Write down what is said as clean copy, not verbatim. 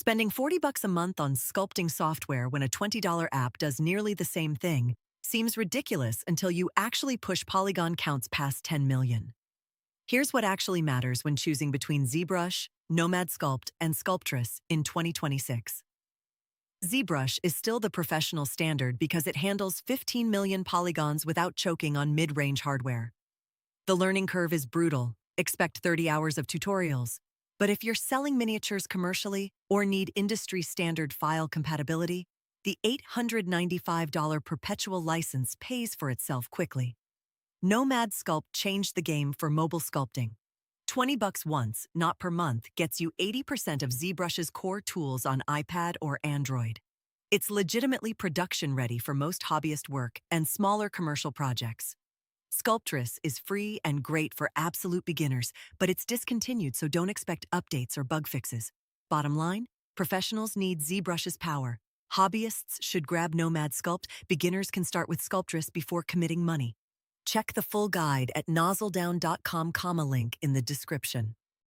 Spending $40 a month on sculpting software when a $20 app does nearly the same thing seems ridiculous until you actually push polygon counts past 10 million. Here's what actually matters when choosing between ZBrush, Nomad Sculpt, and Sculptris in 2026. ZBrush is still the professional standard because it handles 15 million polygons without choking on mid-range hardware. The learning curve is brutal. Expect 30 hours of tutorials. But if you're selling miniatures commercially or need industry-standard file compatibility, the $895 perpetual license pays for itself quickly. Nomad Sculpt changed the game for mobile sculpting. $20 once, not per month, gets you 80% of ZBrush's core tools on iPad or Android. It's legitimately production-ready for most hobbyist work and smaller commercial projects. Sculptris is free and great for absolute beginners, but it's discontinued, so don't expect updates or bug fixes. Bottom line, professionals need ZBrush's power. Hobbyists should grab Nomad Sculpt. Beginners can start with Sculptris before committing money. Check the full guide at NozzleDown.com, link in the description.